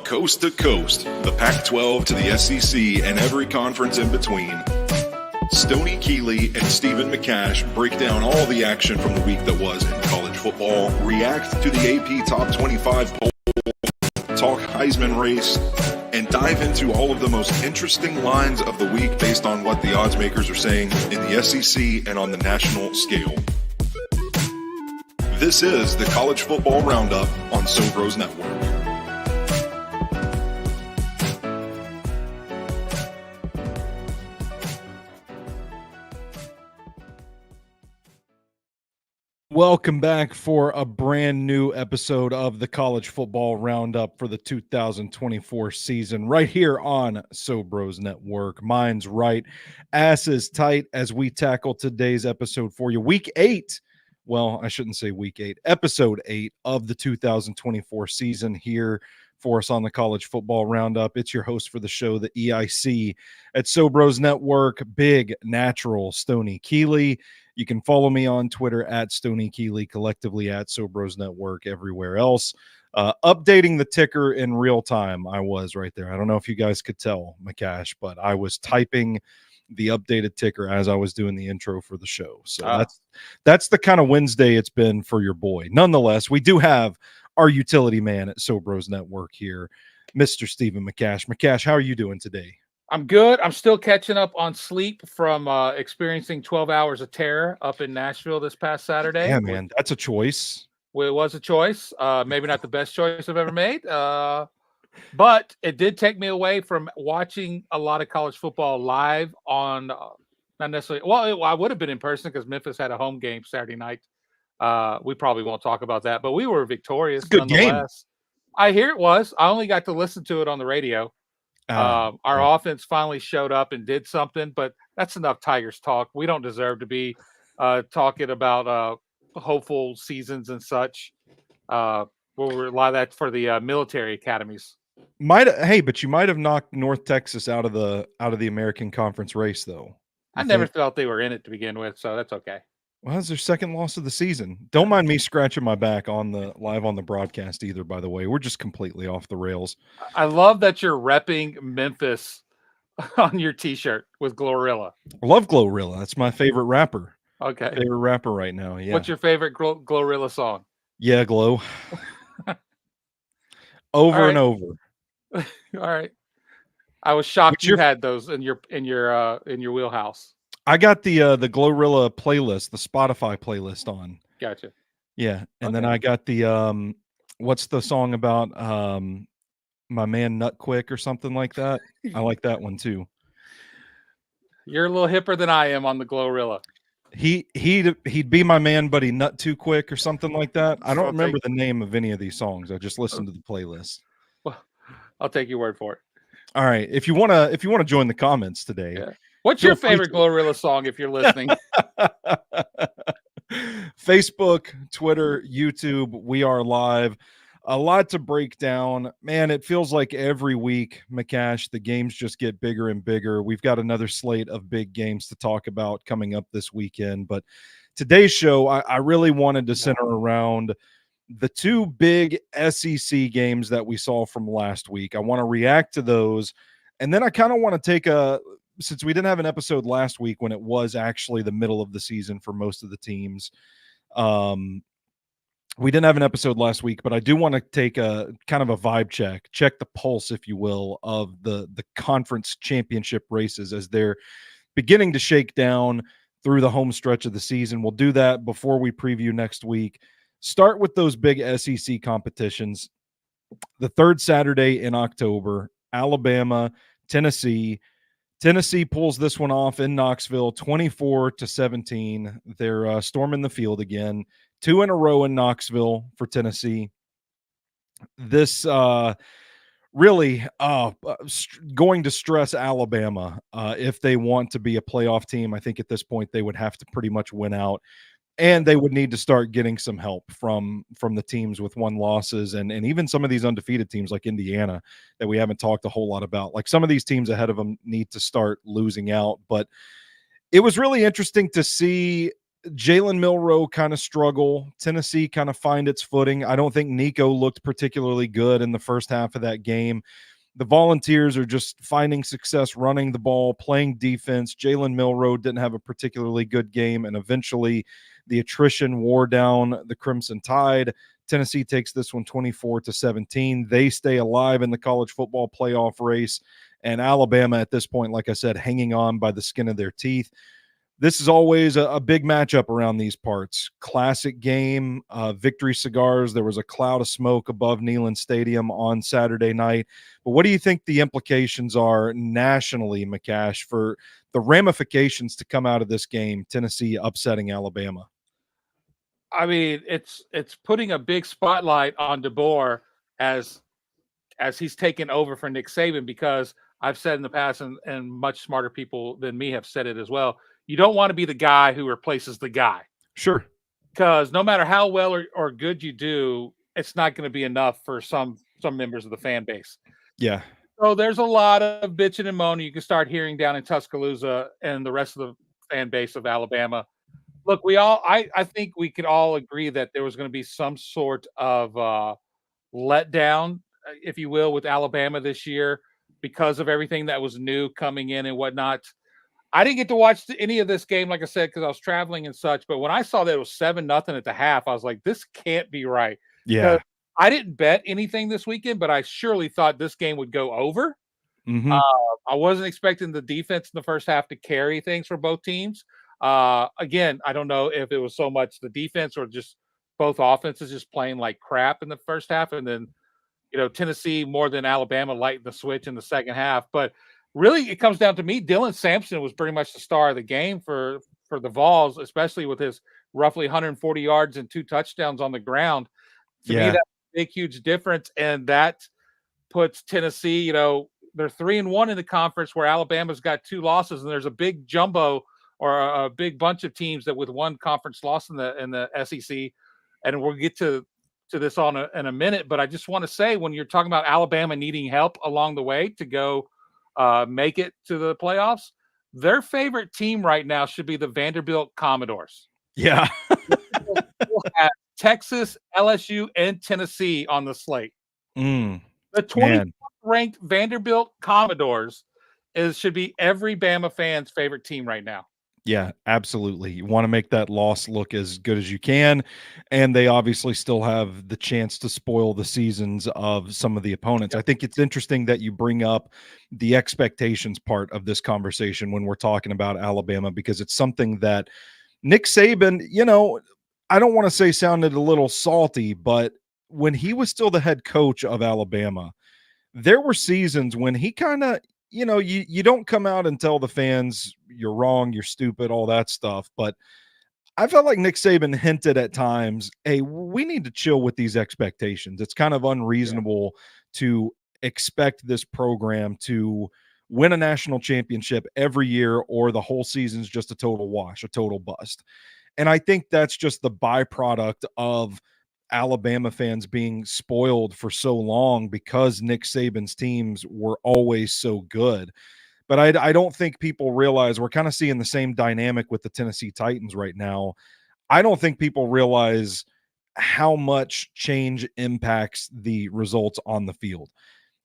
coast to coast, the Pac-12 to the SEC, and every conference in between, Stoney Keeley and Stephen McCash break down all the action from the week that was in college football, react to the AP Top 25 poll, talk Heisman race, and dive into all of the most interesting lines of the week based on what the odds makers are saying in the SEC and on the national scale. This is the College Football Roundup on Sobros Network. Welcome back for a brand new episode of the College Football Roundup for the 2024 season right here on Sobros Network. Mine's right, ass is tight as we tackle today's episode for you. Week 8, well, I shouldn't say week 8, episode 8 of the 2024 season here for us on the College Football Roundup. It's your host for the show, the EIC at Sobros Network, Big Natural Stoney Keeley. You can follow me on Twitter at Stoney Keeley, collectively at Sobros Network, everywhere else. Updating the ticker in real time. I was right there. I don't know if you guys could tell, McCash, but I was typing the updated ticker as I was doing the intro for the show. So that's the kind of Wednesday it's been for your boy. Nonetheless, we do have our utility man at Sobros Network here, Mr. Stephen McCash. McCash, how are you doing today? I'm good. I'm still catching up on sleep from experiencing 12 hours of terror up in Nashville this past Saturday. Yeah, man, that's a choice. Well, it was a choice. Maybe not the best choice I've ever made. But it did take me away from watching a lot of college football live on, not necessarily, I would have been in person because Memphis had a home game Saturday night. We probably won't talk about that, but we were victorious nonetheless. I hear it was. I only got to listen to it on the radio. Our offense finally showed up and did something, but that's enough Tigers talk. We don't deserve to be talking about hopeful seasons and such. We'll rely that for the military academies. But you might have knocked North Texas out of the American Conference race, though. I never felt they were in it to begin with, so that's okay. Well, that's their second loss of the season. Don't mind me scratching my back live on the broadcast either, by the way. We're just completely off the rails. I love that you're repping Memphis on your T-shirt with Glorilla. I love Glorilla. That's my favorite rapper. Okay. Favorite rapper right now, yeah. What's your favorite Glorilla song? Yeah, Glow. Over and over. All right. I was shocked you had those in your wheelhouse. I got the Glorilla playlist, the Spotify playlist on. Gotcha. Yeah, and then I got the what's the song about my man Nut Quick or something like that. I like that one too. You're a little hipper than I am on the Glorilla. He'd be my man, but he nut too quick or something like that. I don't remember the name of any of these songs. I just listened to the playlist. Well, I'll take your word for it. All right, if you wanna join the comments today. Yeah. What's your favorite Glorilla song if you're listening? Facebook, Twitter, YouTube, we are live. A lot to break down. Man, it feels like every week, McCash, the games just get bigger and bigger. We've got another slate of big games to talk about coming up this weekend. But today's show, I really wanted to center around the two big SEC games that we saw from last week. I want to react to those. And then I kind of want to take since we didn't have an episode last week when it was actually the middle of the season for most of the teams, we didn't have an episode last week, but I do want to take a kind of a vibe check the pulse, if you will, of the conference championship races as they're beginning to shake down through the home stretch of the season. We'll do that before we preview next week. Start with those big SEC competitions. The third Saturday in October, Alabama, Tennessee. Tennessee pulls this one off in Knoxville, 24-17. They're storming the field again. 2 in a row in Knoxville for Tennessee. This really going to stress Alabama if they want to be a playoff team. I think at this point they would have to pretty much win out. And they would need to start getting some help from the teams with 1 losses and even some of these undefeated teams like Indiana that we haven't talked a whole lot about. Like some of these teams ahead of them need to start losing out. But it was really interesting to see Jalen Milroe kind of struggle. Tennessee kind of find its footing. I don't think Nico looked particularly good in the first half of that game. The Volunteers are just finding success running the ball, playing defense. Jalen Milroe didn't have a particularly good game, and eventually the attrition wore down the Crimson Tide. Tennessee takes this one 24-17. They stay alive in the college football playoff race, and Alabama at this point, like I said, hanging on by the skin of their teeth. This is always a big matchup around these parts. Classic game, Victory Cigars. There was a cloud of smoke above Neyland Stadium on Saturday night. But what do you think the implications are nationally, McCash, for the ramifications to come out of this game, Tennessee upsetting Alabama? I mean, it's putting a big spotlight on DeBoer as he's taken over for Nick Saban, because I've said in the past, and much smarter people than me have said it as well, you don't want to be the guy who replaces the guy. Sure. Because no matter how well or good you do, it's not going to be enough for some members of the fan base. Yeah. So there's a lot of bitching and moaning you can start hearing down in Tuscaloosa and the rest of the fan base of Alabama. Look, I think we could all agree that there was going to be some sort of letdown, if you will, with Alabama this year because of everything that was new coming in and whatnot. I didn't get to watch any of this game, like I said, because I was traveling and such. But when I saw that it was 7-0 at the half, I was like, this can't be right. Yeah. I didn't bet anything this weekend, but I surely thought this game would go over. Mm-hmm. I wasn't expecting the defense in the first half to carry things for both teams. Again, I don't know if it was so much the defense or just both offenses just playing like crap in the first half, and then Tennessee more than Alabama lighting the switch in the second half. But really, it comes down to me. Dylan Sampson was pretty much the star of the game for the Vols, especially with his roughly 140 yards and 2 touchdowns on the ground. To me, that's a big, huge difference, and that puts Tennessee. They're 3-1 in the conference, where Alabama's got 2 losses, and there's a big jumbo or a big bunch of teams that with 1 conference loss in the SEC, and we'll get to this in a minute. But I just want to say, when you're talking about Alabama needing help along the way to go make it to the playoffs, their favorite team right now should be the Vanderbilt Commodores. Yeah. We'll have Texas, LSU, and Tennessee on the slate. The 20th ranked Vanderbilt Commodores should be every Bama fan's favorite team right now. Yeah, absolutely. You want to make that loss look as good as you can, and they obviously still have the chance to spoil the seasons of some of the opponents. I think it's interesting that you bring up the expectations part of this conversation when we're talking about Alabama, because it's something that Nick Saban, I don't want to say sounded a little salty, but when he was still the head coach of Alabama, there were seasons when he kind of, you don't come out and tell the fans you're wrong, you're stupid, all that stuff. But I felt like Nick Saban hinted at times, hey, we need to chill with these expectations. It's kind of unreasonable to expect this program to win a national championship every year, or the whole season's just a total wash, a total bust. And I think that's just the byproduct of Alabama fans being spoiled for so long because Nick Saban's teams were always so good. But I don't think people realize we're kind of seeing the same dynamic with the Tennessee Titans right now. I don't think people realize how much change impacts the results on the field.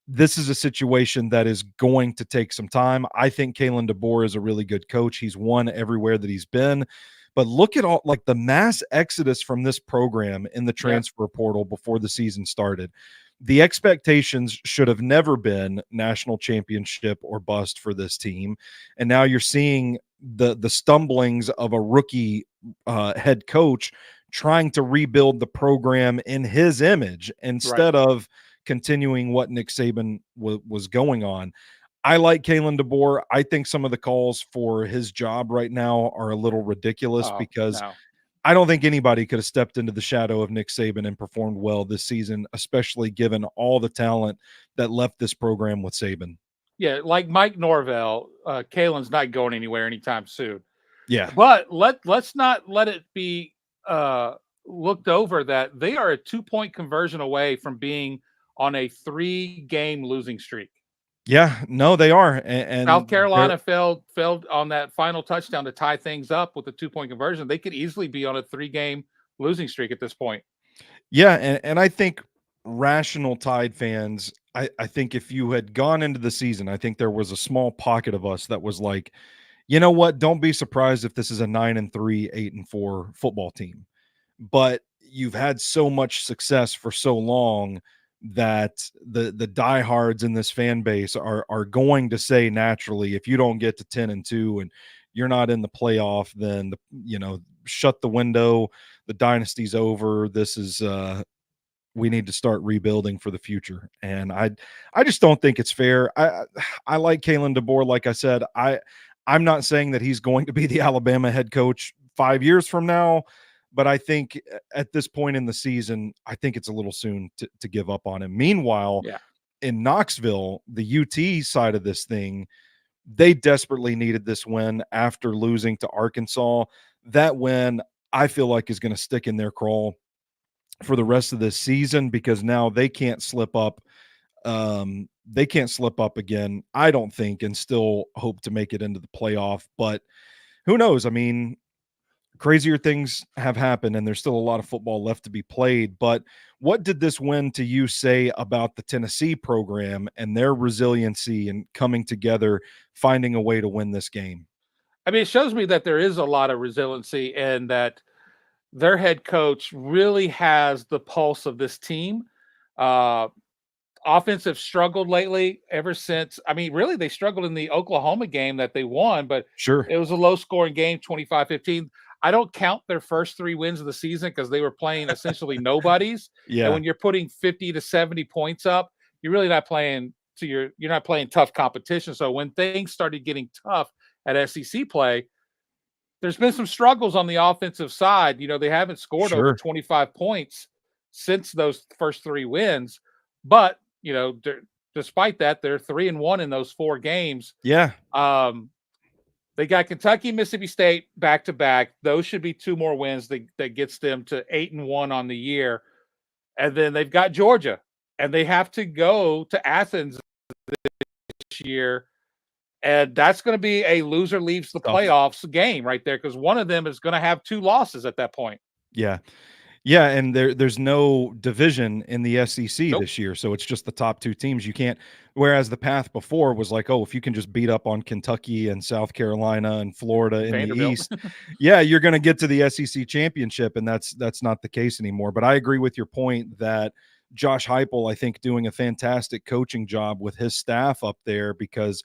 This is a situation that is going to take some time. I think Kalen DeBoer is a really good coach. He's won everywhere that he's been. But look at all the mass exodus from this program in the transfer portal before the season started. The expectations should have never been national championship or bust for this team. And now you're seeing the stumblings of a rookie head coach trying to rebuild the program in his image instead of continuing what Nick Saban was going on. I like Kalen DeBoer. I think some of the calls for his job right now are a little ridiculous because I don't think anybody could have stepped into the shadow of Nick Saban and performed well this season, especially given all the talent that left this program with Saban. Yeah, like Mike Norvell, Kalen's not going anywhere anytime soon. Yeah. But let's not let it be looked over that they are a 2-point conversion away from being on a 3-game losing streak. Yeah, no, they are. And South Carolina failed on that final touchdown to tie things up with a 2-point conversion. They could easily be on a 3-game losing streak at this point. yeah, and I think rational Tide fans, I think if you had gone into the season, I think there was a small pocket of us that was like, you know what? Don't be surprised if this is a 9-3, 8-4 football team. But you've had so much success for so long that the diehards in this fan base are going to say naturally, if you don't get to 10-2 and you're not in the playoff, then shut the window. The dynasty's over. This is we need to start rebuilding for the future. And I just don't think it's fair. I like Kalen DeBoer. Like I said, I'm not saying that he's going to be the Alabama head coach 5 years from now, but I think at this point in the season, I think it's a little soon to give up on him. Meanwhile, Yeah. in Knoxville, the UT side of this thing, they desperately needed this win after losing to Arkansas. That win, I feel like, is going to stick in their craw for the rest of this season, because now they can't slip up. They can't slip up again, I don't think, and still hope to make it into the playoff. But who knows? I mean, crazier things have happened, and there's still a lot of football left to be played. But what did this win to you say about the Tennessee program and their resiliency and coming together, finding a way to win this game? I mean, it shows me that there is a lot of resiliency and that their head coach really has the pulse of this team. Offense have struggled lately ever since. I mean, really, they struggled in the Oklahoma game that they won, but Sure. it was a low scoring game, 25-15. I don't count their first 3 wins of the season because they were playing essentially nobodies. Yeah. And when you're putting 50 to 70 points up, you're really not playing you're not playing tough competition. So when things started getting tough at SEC play, there's been some struggles on the offensive side. They haven't scored over Sure. 25 points since those first 3 wins. But, despite that, they're 3-1 in those 4 games. Yeah. They got Kentucky, Mississippi State back to back. Those should be 2 more wins that gets them to 8-1 on the year. And then they've got Georgia, and they have to go to Athens this year. And that's going to be a loser leaves the playoffs game right there, because one of them is going to have 2 losses at that point. Yeah. Yeah, and there's no division in the SEC Nope. this year, so it's just the top 2 teams. You can't, whereas the path before was like, oh, if you can just beat up on Kentucky and South Carolina and Florida in the East, yeah, you're going to get to the SEC championship, and that's not the case anymore. But I agree with your point that Josh Heupel, I think, doing a fantastic coaching job with his staff up there, because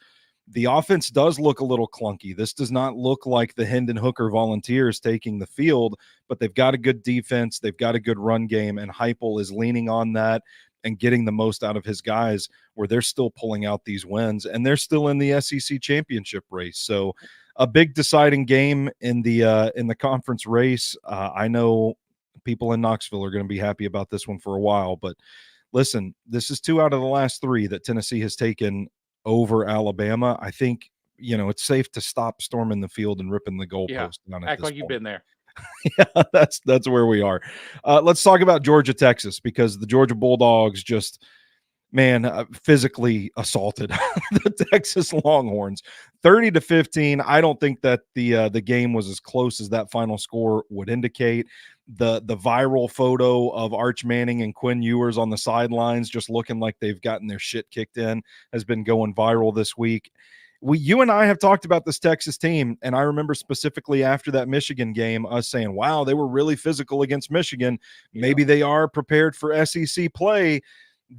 the offense does look a little clunky. This does not look like the Hendon Hooker Volunteers taking the field, but they've got a good defense. They've got a good run game, and Heupel is leaning on that and getting the most out of his guys, where they're still pulling out these wins, and they're still in the SEC championship race. So a big deciding game in the conference race. I know people in Knoxville are going to be happy about this one for a while, but listen, this is 2 out of the last 3 that Tennessee has taken over Alabama. I think, it's safe to stop storming the field and ripping the goalpost down. Act like you've been there. Yeah, that's where we are. Let's talk about Georgia, Texas, because the Georgia Bulldogs just, physically assaulted the Texas Longhorns 30-15. I don't think that the game was as close as that final score would indicate. The viral photo of Arch Manning and Quinn Ewers on the sidelines just looking like they've gotten their shit kicked in has been going viral this week. You and I have talked about this Texas team, and I remember specifically after that Michigan game, us saying, wow, they were really physical against Michigan. Maybe they are prepared for SEC play.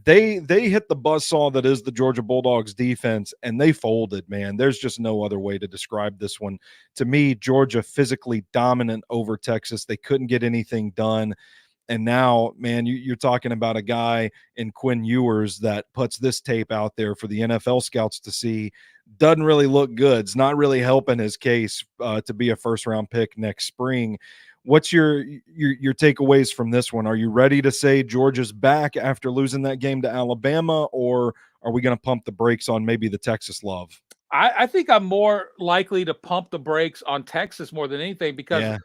They hit the buzzsaw that is the Georgia Bulldogs defense, and they folded, man. There's just no other way to describe this one. To me, Georgia physically dominant over Texas. They couldn't get anything done. And now, man, you're talking about a guy in Quinn Ewers that puts this tape out there for the NFL scouts to see. Doesn't really look good. It's not really helping his case to be a first-round pick next spring. What's your takeaways from this one? Are you ready to say Georgia's back after losing that game to Alabama, or are we going to pump the brakes on maybe the Texas love? I think I'm more likely to pump the brakes on Texas more than anything, because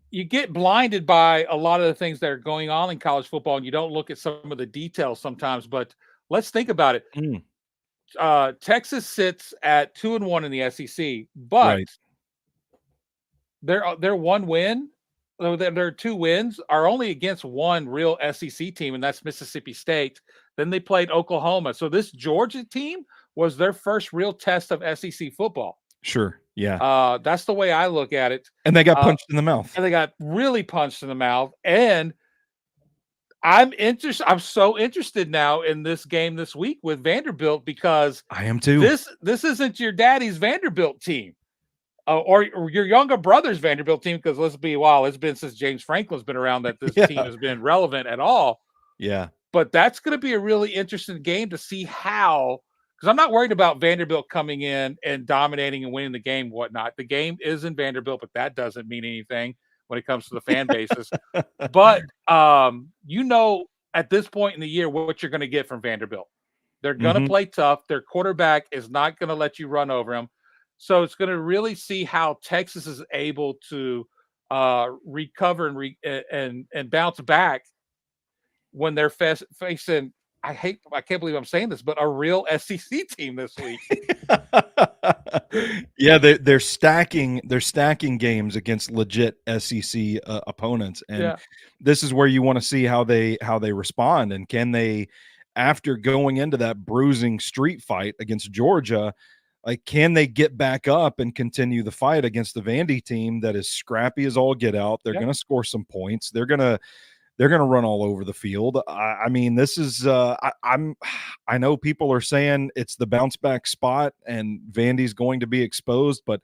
you get blinded by a lot of the things that are going on in college football, and you don't look at some of the details sometimes. But let's think about it. Texas sits at 2-1 in the SEC, but Right. their one win, their 2 wins are only against one real SEC team, and that's Mississippi State. Then they played Oklahoma. So this Georgia team was their first real test of SEC football. Sure. Yeah. That's the way I look at it. And they got punched in the mouth. And they got really punched in the mouth. And I'm so interested now in this game this week with Vanderbilt, because I am too. This isn't your daddy's Vanderbilt team, or your younger brother's Vanderbilt team. Because let's be wild, it's been since James Franklin's been around that this team has been relevant at all. Yeah. But that's going to be a really interesting game to see how. Because I'm not worried about Vanderbilt coming in and dominating and winning the game, and whatnot. The game is in Vanderbilt, but that doesn't mean anything when it comes to the fan bases. But at this point in the year, what you're going to get from Vanderbilt. They're going to play tough. Their quarterback is not going to let you run over him. So it's going to really see how Texas is able to recover and bounce back when they're facing. I can't believe I'm saying this, but a real SEC team this week. Yeah, they're stacking games against legit SEC opponents, and this is where you want to see how they respond, and can they, after going into that bruising street fight against Georgia, like, can they get back up and continue the fight against the Vandy team that is scrappy as all get out? They're going to score some points. They're going to run all over the field. I mean, this is I know people are saying it's the bounce back spot and Vandy's going to be exposed, but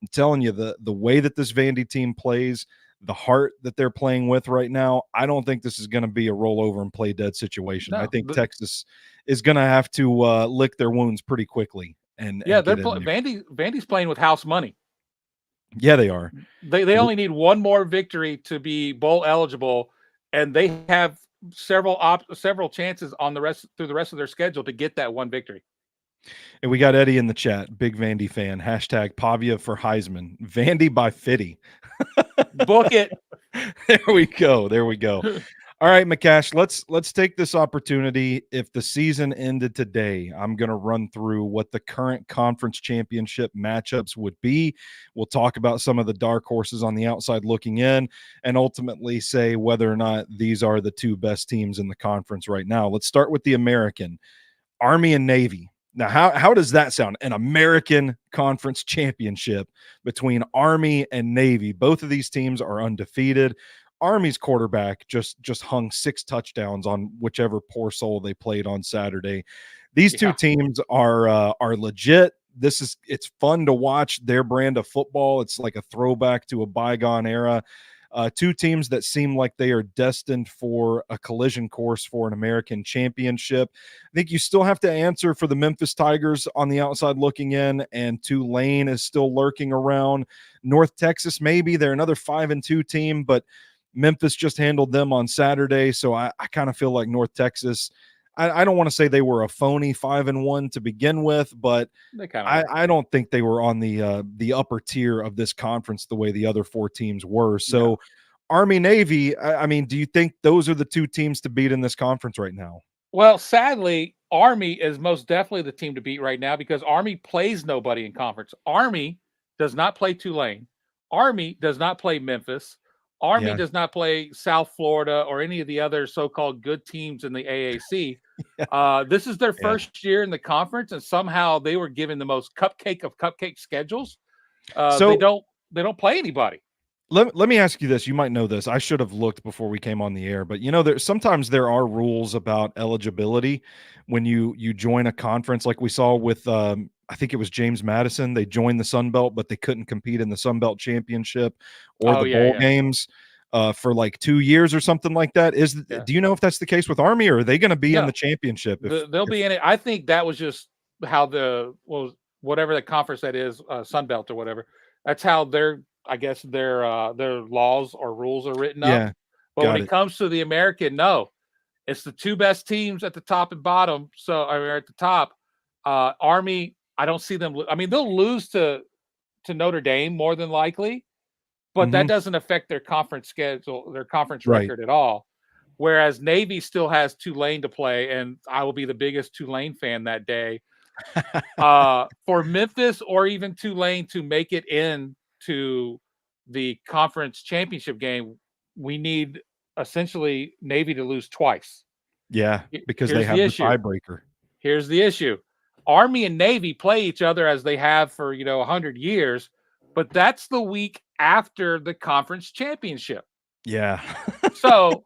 I'm telling you, the way that this Vandy team plays, the heart that they're playing with right now, I don't think this is going to be a rollover and play dead situation. I think Texas is going to have to lick their wounds pretty quickly. And Vandy's playing with house money. Yeah, they are. They only need one more victory to be bowl eligible. And they have several chances on through the rest of their schedule to get that one victory. And we got Eddie in the chat, big Vandy fan. # Pavia for Heisman. Vandy by Fitty. Book it. There we go. All right, McCash, let's take this opportunity. If the season ended today, I'm going to run through what the current conference championship matchups would be. We'll talk about some of the dark horses on the outside looking in, and ultimately say whether or not these are the 2 best teams in the conference right now. Let's start with the American. Army and Navy. Now, how does that sound? An American Conference Championship between Army and Navy. Both of these teams are undefeated. Army's quarterback just hung 6 touchdowns on whichever poor soul they played on Saturday. These 2 teams are legit. It's fun to watch their brand of football. It's like a throwback to a bygone era. 2 teams that seem like they are destined for a collision course for an American championship. I think you still have to answer for the Memphis Tigers on the outside looking in, and Tulane is still lurking around. North Texas, maybe they're another 5-2 team, but Memphis just handled them on Saturday, so I kind of feel like North Texas, I don't want to say they were a phony 5-1 to begin with, but I don't think they were on the upper tier of this conference the way the other 4 teams were. So Army, Navy, I mean, do you think those are the 2 teams to beat in this conference right now? Well, sadly, Army is most definitely the team to beat right now, because Army plays nobody in conference. Army does not play Tulane. Army does not play Memphis. Army does not play South Florida or any of the other so-called good teams in the AAC. This is their first year in the conference, and somehow they were given the most cupcake of cupcake schedules. So they don't play anybody. Let me ask you this. You might know this. I should have looked before we came on the air, but sometimes there are rules about eligibility when you join a conference, like we saw with I think it was James Madison. They joined the Sun Belt, but they couldn't compete in the Sun Belt Championship or the bowl games for like 2 years or something like that. Do you know if that's the case with Army, or are they going to be in the championship? They'll be in it. I think that was just how whatever the conference that is, Sun Belt or whatever. That's how their laws or rules are written up. But when it comes to the American, no, it's the 2 best teams at the top and bottom. So at the top, Army, I don't see them. I mean, they'll lose to Notre Dame more than likely, but that doesn't affect their conference schedule, their conference record at all. Whereas Navy still has Tulane to play, and I will be the biggest Tulane fan that day. For Memphis or even Tulane to make it into the conference championship game, we need essentially Navy to lose twice. Yeah, because they Here's have the the issue. tiebreaker. Here's the issue. Army and Navy play each other as they have for 100 years, but that's the week after the conference championship. Yeah. So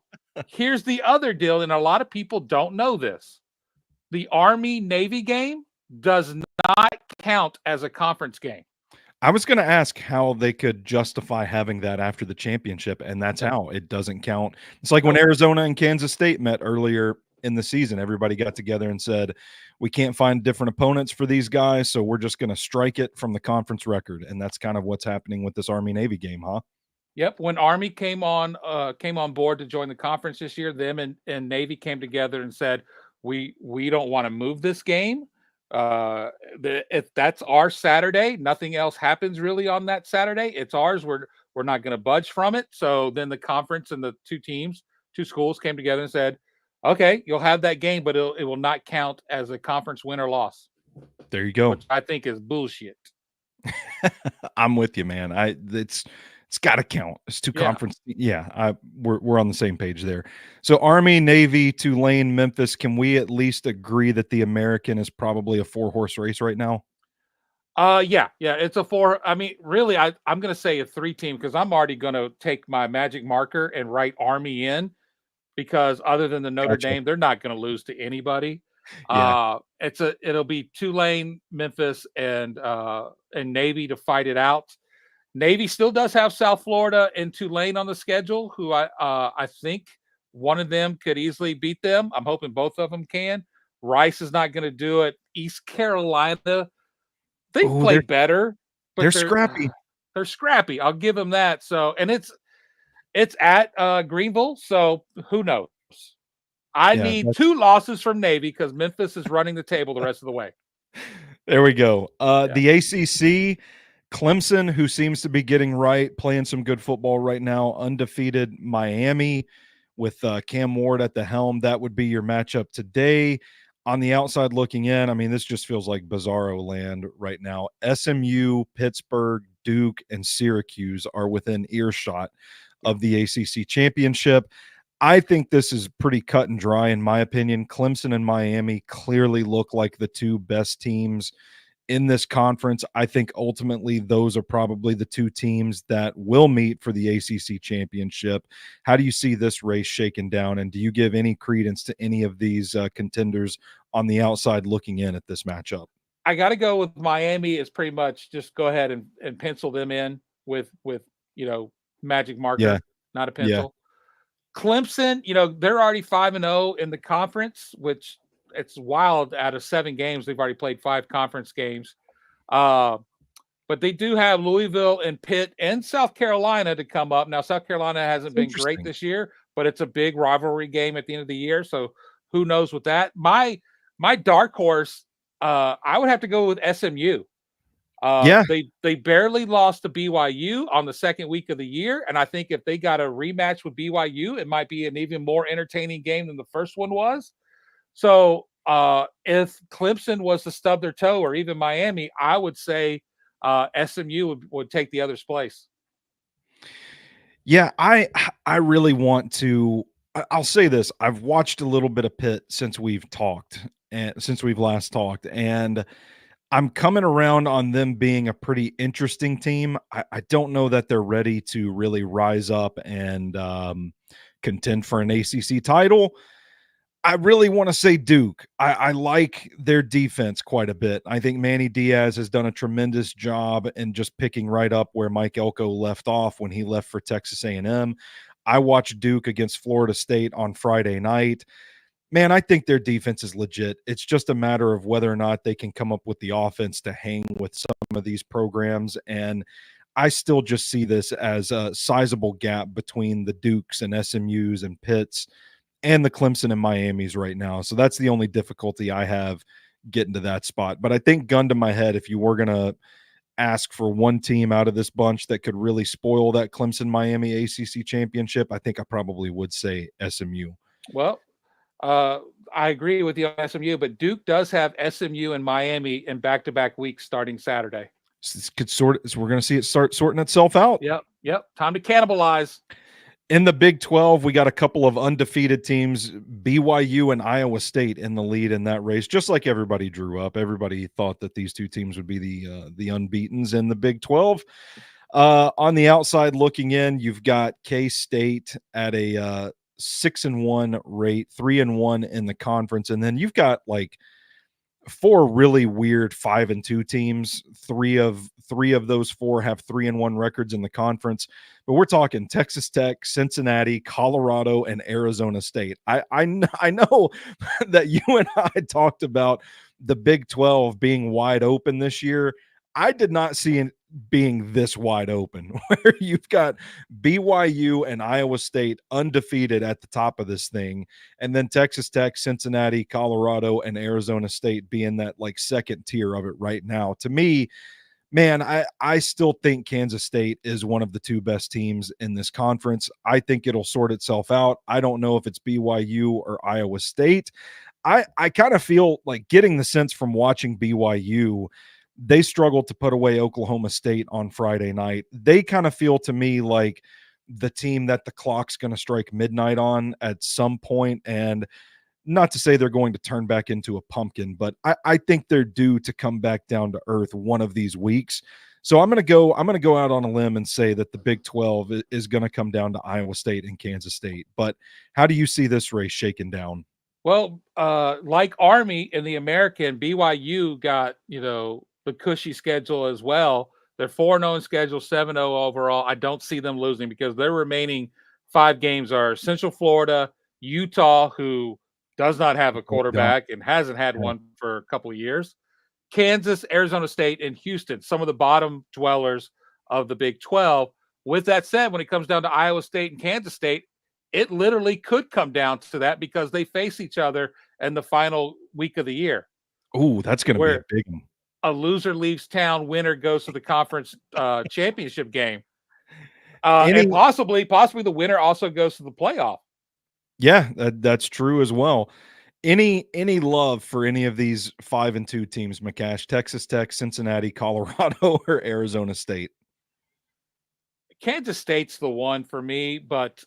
here's the other deal, and a lot of people don't know this. The Army-Navy game does not count as a conference game. I was going to ask how they could justify having that after the championship, and that's how it doesn't count. It's like when Arizona and Kansas State met earlier in the season. Everybody got together and said, we can't find different opponents for these guys, so we're just going to strike it from the conference record. And that's kind of what's happening with this Army-Navy game, huh? Yep. When Army came on board to join the conference this year, them and Navy came together and said, we don't want to move this game. If that's our Saturday, nothing else happens really on that Saturday. It's ours. We're not going to budge from it. So then the conference and the two schools came together and said, okay, you'll have that game, but it will not count as a conference win or loss. There you go. Which I think is bullshit. I'm with you, man. It's got to count. It's two conference. Yeah, we're on the same page there. So Army, Navy, Tulane, Memphis. Can we at least agree that the American is probably a 4-horse race right now? Yeah, it's a 4. I mean, really, I'm going to say a 3-team because I'm already going to take my magic marker and write Army in because other than the Notre Dame, they're not going to lose to anybody. Yeah. It'll be Tulane, Memphis, and Navy to fight it out. Navy still does have South Florida and Tulane on the schedule, who I think one of them could easily beat them. I'm hoping both of them can. Rice is not going to do it. East Carolina, they've played better, but they're scrappy. They're scrappy. I'll give them that. So, and it's at Greenville, so who knows? I need 2 losses from Navy because Memphis is running the table the rest of the way. There we go. The ACC, Clemson, who seems to be getting right, playing some good football right now, undefeated Miami with Cam Ward at the helm. That would be your matchup today. On the outside looking in, I mean, this just feels like bizarro land right now. SMU, Pittsburgh, Duke, and Syracuse are within earshot of the ACC championship. I think this is pretty cut and dry, in my opinion. Clemson and Miami clearly look like the 2 best teams in this conference. I think ultimately those are probably the 2 teams that will meet for the ACC championship. How do you see this race shaken down, and do you give any credence to any of these contenders on the outside looking in at this matchup? I got to go with Miami. Is pretty much just go ahead and pencil them in with magic marker, not a pencil. Clemson, they're already 5-0 in the conference, which it's wild. Out of 7 games, they've already played 5 conference games. But they do have Louisville and Pitt and South Carolina to come up. Now, South Carolina hasn't been great this year, but it's a big rivalry game at the end of the year. So who knows with that? My dark horse, I would have to go with SMU. They barely lost to BYU on the second week of the year, and I think if they got a rematch with BYU, it might be an even more entertaining game than the first one was. So if Clemson was to stub their toe, or even Miami, I would say SMU would take the other's place. Yeah, I really want to. I'll say this: I've watched a little bit of Pitt since we've last talked, and I'm coming around on them being a pretty interesting team. I don't know that they're ready to really rise up and contend for an ACC title. I really want to say Duke. I like their defense quite a bit. I think Manny Diaz has done a tremendous job in just picking right up where Mike Elko left off when he left for Texas A&M. I watched Duke against Florida State on Friday night. Man, I think their defense is legit. It's just a matter of whether or not they can come up with the offense to hang with some of these programs. And I still just see this as a sizable gap between the Dukes and SMUs and Pitts and the Clemson and Miamis right now. So that's the only difficulty I have getting to that spot. But I think, gun to my head, if you were going to ask for one team out of this bunch that could really spoil that Clemson-Miami ACC championship, I think I probably would say SMU. Well, I agree with you on SMU, but Duke does have SMU and Miami in back-to-back weeks starting Saturday. So we're going to see it start sorting itself out. Yep. Time to cannibalize. In the Big 12, we got a couple of undefeated teams, BYU and Iowa State in the lead in that race, just like everybody drew up. Everybody thought that these two teams would be the unbeatens in the Big 12. On the outside looking in, you've got K-State at a 6-1 rate, 3-1 in the conference, and then you've got like four really weird 5-2 teams. Three of those four have 3-1 records in the conference, but we're talking Texas Tech, Cincinnati, Colorado, and Arizona State. I know that you and I talked about the Big 12 being wide open this year. I did not see it being this wide open, where you've got BYU and Iowa State undefeated at the top of this thing, and then Texas Tech, Cincinnati, Colorado, and Arizona State being that like second tier of it right now. To me, man, I still think Kansas State is one of the two best teams in this conference. I think it'll sort itself out. I don't know if it's BYU or Iowa State. I kind of feel like, getting the sense from watching BYU, they struggled to put away Oklahoma State on Friday night. They kind of feel to me like the team that the clock's going to strike midnight on at some point. And not to say they're going to turn back into a pumpkin, but I think they're due to come back down to earth one of these weeks. So I'm going to go out on a limb and say that the Big 12 is going to come down to Iowa State and Kansas State. But how do you see this race shaking down? Well, like Army in the American, BYU got, the cushy schedule as well. They're 4-0 schedule, 7-0 overall. I don't see them losing, because their remaining 5 games are Central Florida, Utah, who does not have a quarterback and hasn't had one for a couple of years, Kansas, Arizona State, and Houston, some of the bottom dwellers of the Big 12. With that said, when it comes down to Iowa State and Kansas State, it literally could come down to that, because they face each other in the final week of the year. Oh, that's going to be a big one. A loser leaves town, winner goes to the conference championship game. And possibly the winner also goes to the playoff. Yeah, that's true as well. Any love for any of these 5-2 teams, McCash? Texas Tech, Cincinnati, Colorado, or Arizona State? Kansas State's the one for me, but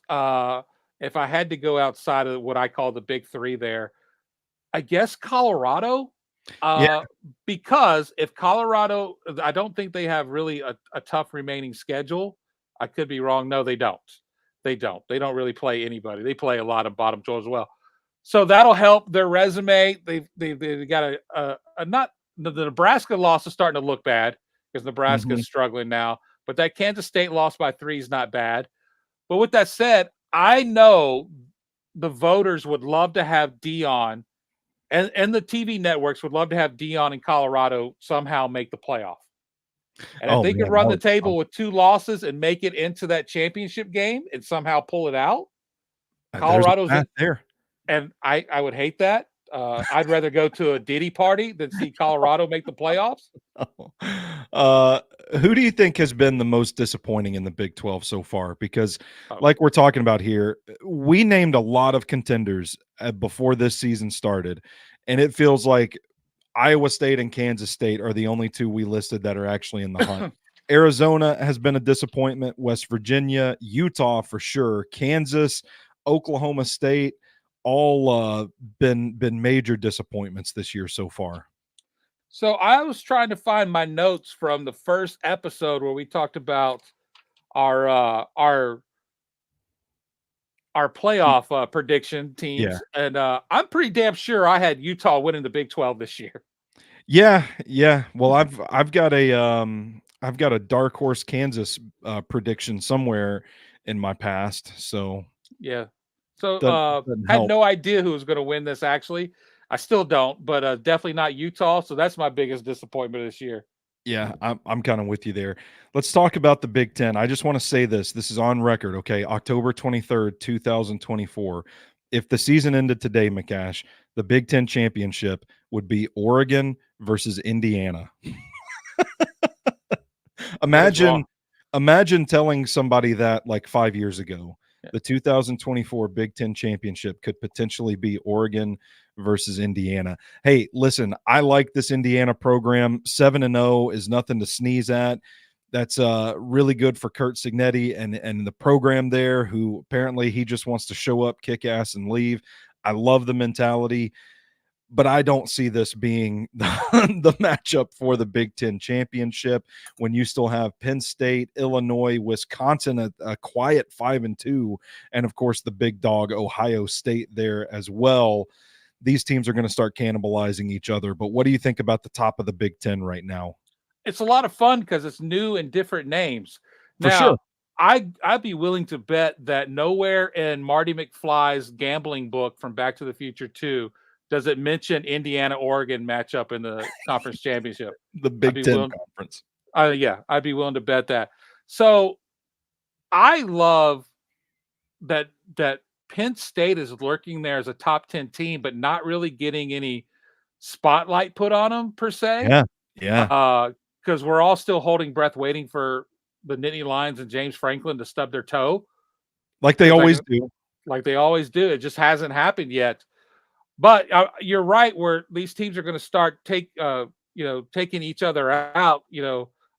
if I had to go outside of what I call the big three there, I guess Colorado. Because if Colorado, I don't think they have really a tough remaining schedule. I could be wrong. No, they don't. They don't really play anybody. They play a lot of bottom dwellers as well. So that'll help their resume. They've got not the Nebraska loss is starting to look bad, because Nebraska is struggling now. But that Kansas State loss by 3 is not bad. But with that said, I know the voters would love to have Deion, and the TV networks would love to have Deion in Colorado somehow make the playoff. And if they could run the table with 2 losses and make it into that championship game and somehow pull it out, Colorado's there. And I would hate that. I'd rather go to a Diddy party than see Colorado make the playoffs. Who do you think has been the most disappointing in the Big 12 so far? Because like we're talking about here, we named a lot of contenders before this season started, and it feels like Iowa State and Kansas State are the only 2 we listed that are actually in the hunt. Arizona has been a disappointment, West Virginia, Utah for sure, Kansas, Oklahoma State, all been major disappointments this year so far. So I was trying to find my notes from the first episode where we talked about our playoff prediction teams, and I'm pretty damn sure I had Utah winning the Big 12 this year. Yeah. Well, I've got a dark horse Kansas prediction somewhere in my past. So yeah. So had no idea who was going to win this. Actually, I still don't, but definitely not Utah. So that's my biggest disappointment this year. Yeah, I'm kind of with you there. Let's talk about the Big Ten. I just want to say this. This is on record, okay? October 23rd, 2024. If the season ended today, McCash, the Big Ten championship would be Oregon versus Indiana. Imagine telling somebody that like 5 years ago. the 2024 Big Ten championship could potentially be Oregon versus Indiana. Hey, listen, I like this Indiana program. 7-0 is nothing to sneeze at. That's really good for Kurt Signetti and the program there, who apparently he just wants to show up, kick ass, and leave. I love the mentality, but I don't see this being the matchup for the Big Ten championship when you still have Penn State, Illinois, Wisconsin, a quiet 5-2, and of course the big dog Ohio State there as well. These teams are going to start cannibalizing each other. But what do you think about the top of the Big Ten right now? It's a lot of fun because it's new and different names. For Now, sure. I'd be willing to bet that nowhere in Marty McFly's gambling book from Back to the Future 2 does it mention Indiana-Oregon matchup in the conference championship. The Big Ten conference. Yeah, I'd be willing to bet that. So I love that Penn State is lurking there as a top 10 team, but not really getting any spotlight put on them per se. Yeah. Because we're all still holding breath waiting for the Nittany Lions and James Franklin to stub their toe. Like they always do. Like they always do. It just hasn't happened yet. But you're right, where these teams are going to start taking each other out.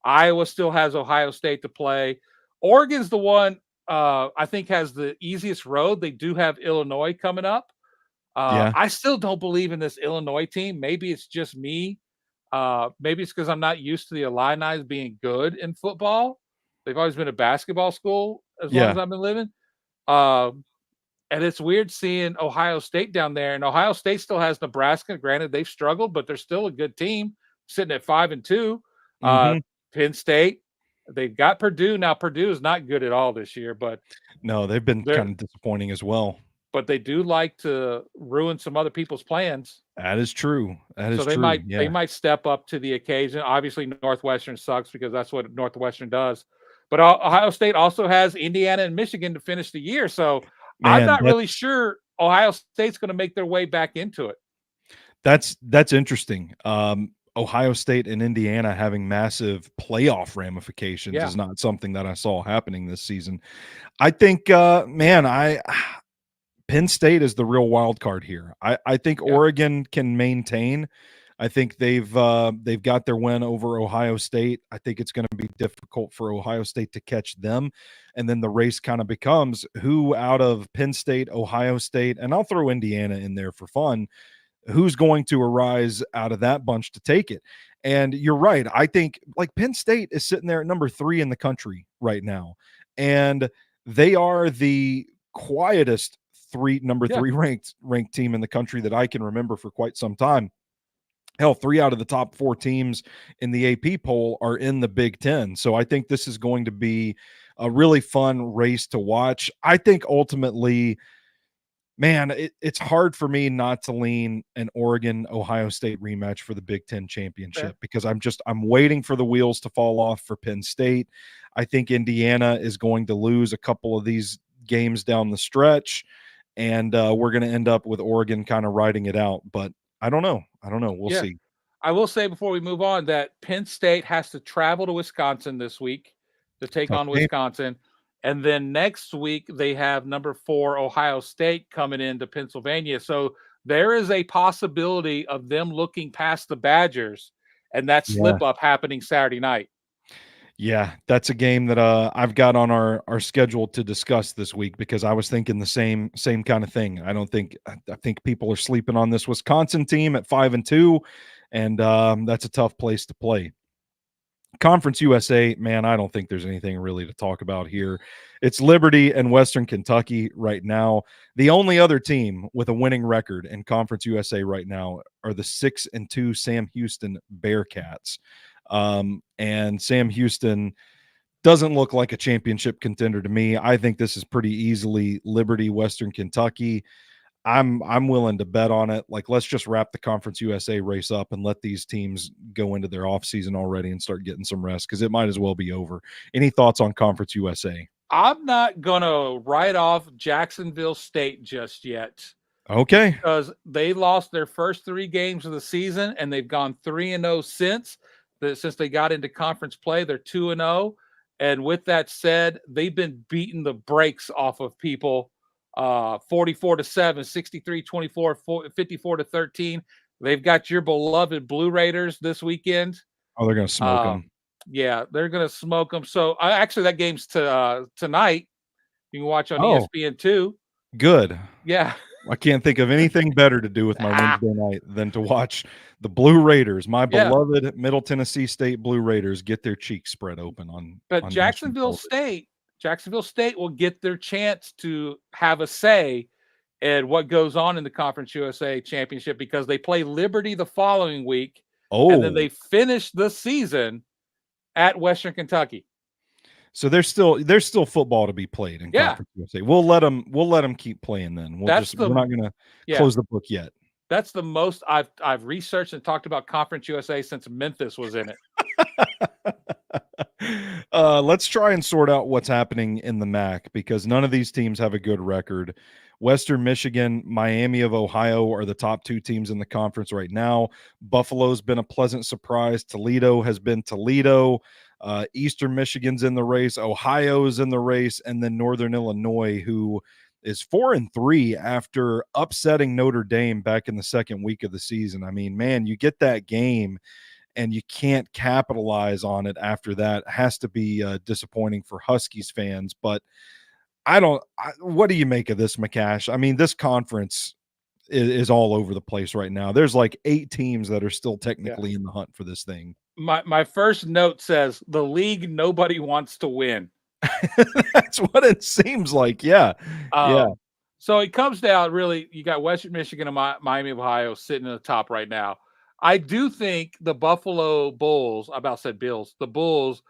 Iowa still has Ohio State to play. Oregon's the one I think has the easiest road. They do have Illinois coming up. I still don't believe in this Illinois team. Maybe it's just me. Maybe it's because I'm not used to the Illini being good in football. They've always been a basketball school as long as I've been living. And it's weird seeing Ohio State down there. And Ohio State still has Nebraska. Granted, they've struggled, but they're still a good team, sitting at 5-2. Penn State, they've got Purdue. Now, Purdue is not good at all this year, but no, they've been kind of disappointing as well. But they do like to ruin some other people's plans. That is true. So they might step up to the occasion. Obviously, Northwestern sucks because that's what Northwestern does. But Ohio State also has Indiana and Michigan to finish the year. So I'm not really sure Ohio State's going to make their way back into it. That's interesting. Ohio State and Indiana having massive playoff ramifications is not something that I saw happening this season. I think, Penn State is the real wild card here. I think Oregon can maintain. I think they've got their win over Ohio State. I think it's going to be difficult for Ohio State to catch them. And then the race kind of becomes who out of Penn State, Ohio State, and I'll throw Indiana in there for fun, who's going to arise out of that bunch to take it. And you're right. I think like Penn State is sitting there at number 3 in the country right now. And they are the quietest number 3 ranked team in the country that I can remember for quite some time. Hell, 3 out of the top 4 teams in the AP poll are in the Big Ten. So I think this is going to be a really fun race to watch. I think ultimately, man, it's hard for me not to lean an Oregon-Ohio State rematch for the Big Ten championship because I'm waiting for the wheels to fall off for Penn State. I think Indiana is going to lose a couple of these games down the stretch. And we're going to end up with Oregon kind of riding it out. But I don't know. We'll see. I will say before we move on that Penn State has to travel to Wisconsin this week to take on Wisconsin. And then next week, they have number 4 Ohio State coming into Pennsylvania. So there is a possibility of them looking past the Badgers and that slip up happening Saturday night. Yeah, that's a game that I've got on our schedule to discuss this week because I was thinking the same kind of thing. I think people are sleeping on this Wisconsin team at 5-2, and that's a tough place to play. Conference USA, man, I don't think there's anything really to talk about here. It's Liberty and Western Kentucky right now. The only other team with a winning record in Conference USA right now are the 6-2 Sam Houston Bearcats. And Sam Houston doesn't look like a championship contender to me. I think this is pretty easily Liberty, Western Kentucky. I'm willing to bet on it. Like, let's just wrap the Conference USA race up and let these teams go into their offseason already and start getting some rest because it might as well be over. Any thoughts on Conference USA? I'm not going to write off Jacksonville State just yet. Okay. Because they lost their first 3 games of the season, and they've gone 3-0 since they got into conference play. They're 2-0. And with that said, they've been beating the brakes off of people 44-7, 63-24, 54-13. They've got your beloved Blue Raiders this weekend. Oh, they're going to smoke them. Yeah, they're going to smoke them. So actually, that game's tonight. You can watch on ESPN2. Good. Yeah. I can't think of anything better to do with my Wednesday night than to watch the Blue Raiders, my beloved Middle Tennessee State Blue Raiders, get their cheeks spread open on. But on Jacksonville State will get their chance to have a say in what goes on in the Conference USA Championship because they play Liberty the following week. And then they finish the season at Western Kentucky. So there's still football to be played in Conference USA. We'll let them keep playing then. We're not going to close the book yet. That's the most I've researched and talked about Conference USA since Memphis was in it. Let's try and sort out what's happening in the MAC because none of these teams have a good record. Western Michigan, Miami of Ohio are the top two teams in the conference right now. Buffalo's been a pleasant surprise. Toledo has been Toledo. Eastern Michigan's in the race. Ohio's in the race. And then Northern Illinois, who is 4-3 after upsetting Notre Dame back in the second week of the season. I mean, man, you get that game and you can't capitalize on it after that. It has to be disappointing for Huskies fans. But what do you make of this, McCash? I mean, this conference is all over the place right now. There's like 8 teams that are still technically in the hunt for this thing. My first note says the league nobody wants to win. That's what it seems like. Yeah. So it comes down really, you got Western Michigan and Miami of Ohio sitting at the top right now. I do think the Buffalo Bulls, I about said Bills, the Bulls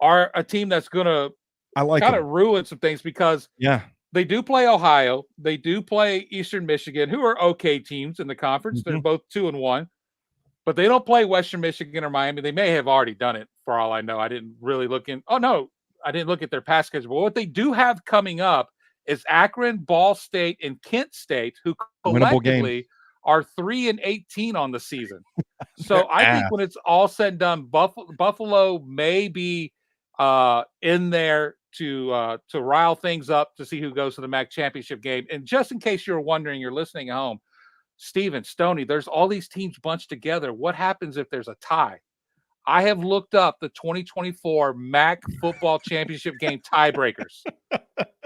are a team that's going to kind of ruin some things because they do play Ohio. They do play Eastern Michigan, who are okay teams in the conference. Mm-hmm. They're both 2-1, but they don't play Western Michigan or Miami. They may have already done it for all I know. I didn't really look in. Oh, no, I didn't look at their past schedule. But what they do have coming up is Akron, Ball State, and Kent State, who collectively are 3-18 on the season. So I think when it's all said and done, Buffalo may be in there to rile things up to see who goes to the MAC championship game. And just in case you're wondering, you're listening at home, Steven, Stoney, there's all these teams bunched together. What happens if there's a tie? I have looked up the 2024 MAC football championship game tiebreakers.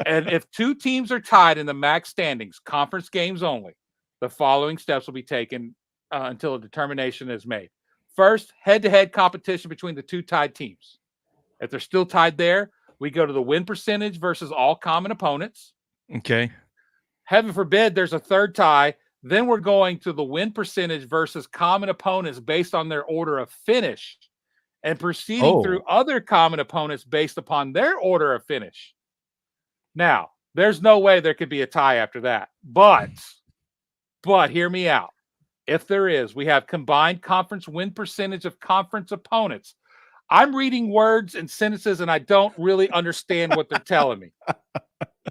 And if 2 teams are tied in the MAC standings, conference games only, the following steps will be taken until a determination is made. First, head-to-head competition between the 2 tied teams. If they're still tied there, we go to the win percentage versus all common opponents. Okay. Heaven forbid there's a third tie. Then we're going to the win percentage versus common opponents based on their order of finish and proceeding through other common opponents based upon their order of finish. Now, there's no way there could be a tie after that. But hear me out. If there is, we have combined conference win percentage of conference opponents. I'm reading words and sentences, and I don't really understand what they're telling me.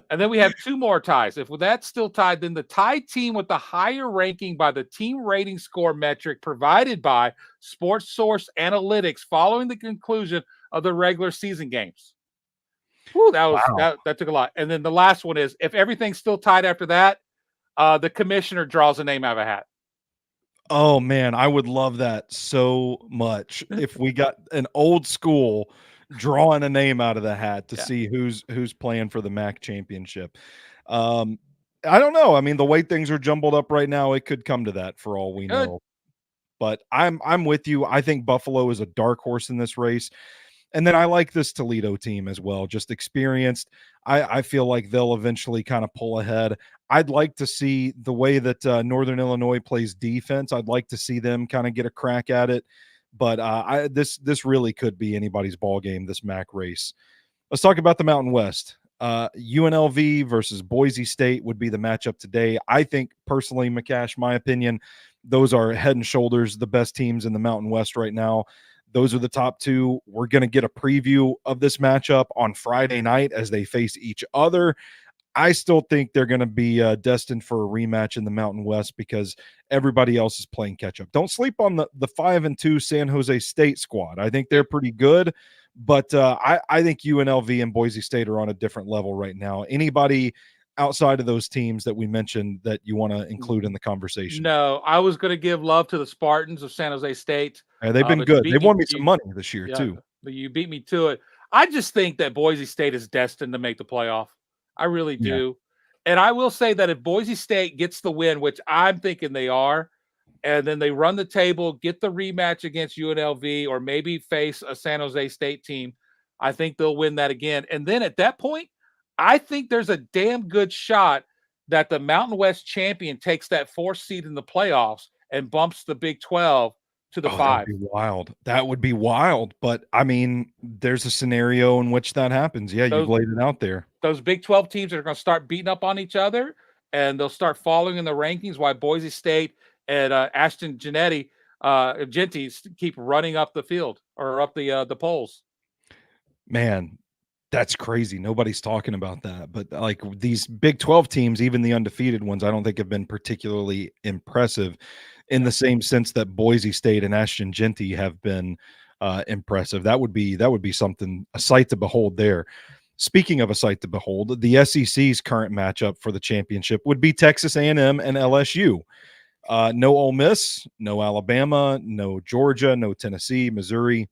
And then we have 2 more ties. If that's still tied, then the tied team with the higher ranking by the team rating score metric provided by Sports Source Analytics following the conclusion of the regular season games. Whew, that took a lot. And then the last one is, if everything's still tied after that, the commissioner draws a name out of a hat. Oh, man, I would love that so much if we got an old school drawing a name out of the hat to see who's playing for the MAC championship. I don't know. I mean, the way things are jumbled up right now, it could come to that for all we know. But I'm with you. I think Buffalo is a dark horse in this race. And then I like this Toledo team as well, just experienced. I feel like they'll eventually kind of pull ahead. I'd like to see the way that Northern Illinois plays defense. I'd like to see them kind of get a crack at it. But this really could be anybody's ball game, this MAC race. Let's talk about the Mountain West. UNLV versus Boise State would be the matchup today. I think personally, McCash, my opinion, those are head and shoulders the best teams in the Mountain West right now. Those are the top 2. We're going to get a preview of this matchup on Friday night as they face each other. I still think they're going to be destined for a rematch in the Mountain West because everybody else is playing catch up. Don't sleep on the 5-2 San Jose State squad. I think they're pretty good, but I think UNLV and Boise State are on a different level right now. Anybody outside of those teams that we mentioned that you want to include in the conversation? No, I was going to give love to the Spartans of San Jose State. They've been good. They've won me some money this year too. But you beat me to it. I just think that Boise State is destined to make the playoff. I really do. Yeah. And I will say that if Boise State gets the win, which I'm thinking they are, and then they run the table, get the rematch against UNLV, or maybe face a San Jose State team, I think they'll win that again. And then at that point, I think there's a damn good shot that the Mountain West champion takes that 4th seed in the playoffs and bumps the Big 12 to the 5. That would be wild. That would be wild. But I mean, there's a scenario in which that happens. Yeah, you've laid it out there. Those Big 12 teams are going to start beating up on each other, and they'll start falling in the rankings while Boise State and Ashton Genty keep running up the field or up the polls. Man, that's crazy. Nobody's talking about that. But like these Big 12 teams, even the undefeated ones, I don't think have been particularly impressive in the same sense that Boise State and Ashton Genty have been impressive. That would be something, a sight to behold there. Speaking of a sight to behold, the SEC's current matchup for the championship would be Texas A&M and LSU. No Ole Miss, no Alabama, no Georgia, no Tennessee, Missouri,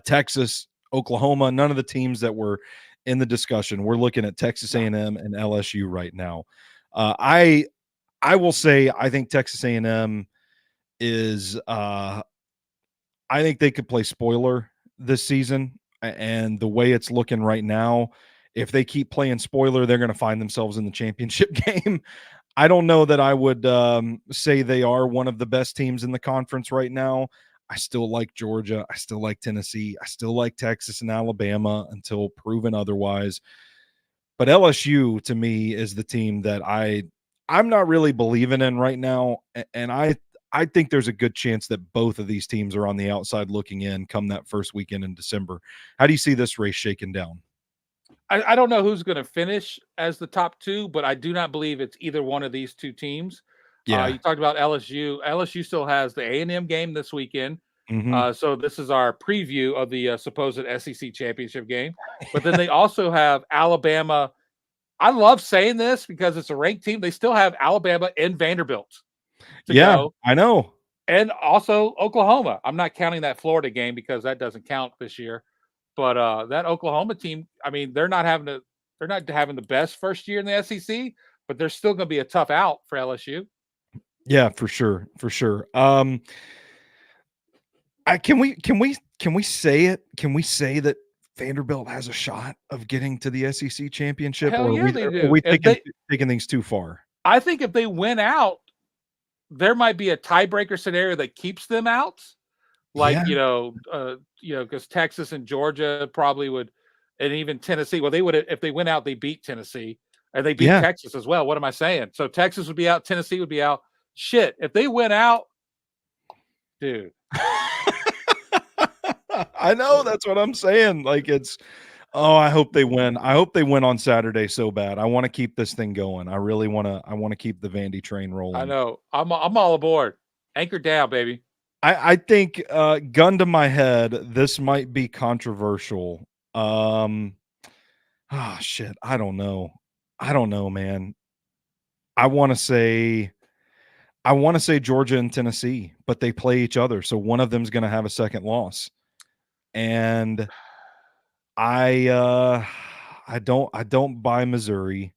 Texas, Oklahoma, none of the teams that were in the discussion. We're looking at Texas A&M and LSU right now. I will say I think Texas A&M is I think they could play spoiler this season, and the way it's looking right now, if they keep playing spoiler, they're going to find themselves in the championship game. I don't know that I would say they are one of the best teams in the conference right now. I still like Georgia. I still like Tennessee. I still like Texas and Alabama until proven otherwise. But LSU, to me, is the team that I'm not really believing in right now. And I think there's a good chance that both of these teams are on the outside looking in come that first weekend in December. How do you see this race shaking down? I don't know who's going to finish as the top 2, but I do not believe it's either one of these 2 teams. Yeah. You talked about LSU. LSU still has the A&M game this weekend. Mm-hmm. So this is our preview of the supposed SEC championship game. But then they also have Alabama. I love saying this because it's a ranked team. They still have Alabama and Vanderbilt. Go. I know. And also Oklahoma. I'm not counting that Florida game because that doesn't count this year. But that Oklahoma team, I mean, they're not having the best first year in the SEC, but they're still going to be a tough out for LSU. Yeah, for sure. Can we say it? Can we say that Vanderbilt has a shot of getting to the SEC championship? Hell yeah, they do. Are we taking things too far? I think if they win out, there might be a tiebreaker scenario that keeps them out. Like, because Texas and Georgia probably would, and even Tennessee. Well, they would, if they went out, they beat Tennessee and they beat Texas as well. What am I saying? So Texas would be out. Tennessee would be out. Shit. If they went out, dude. I know, that's what I'm saying. Like I hope they win. I hope they win on Saturday so bad. I want to keep this thing going. I really want to keep the Vandy train rolling. I know. I'm all aboard. Anchor down, baby. I think gun to my head, this might be controversial. Shit. I don't know, man. I want to say Georgia and Tennessee, but they play each other. So one of them is going to have a second loss. And I don't buy Missouri.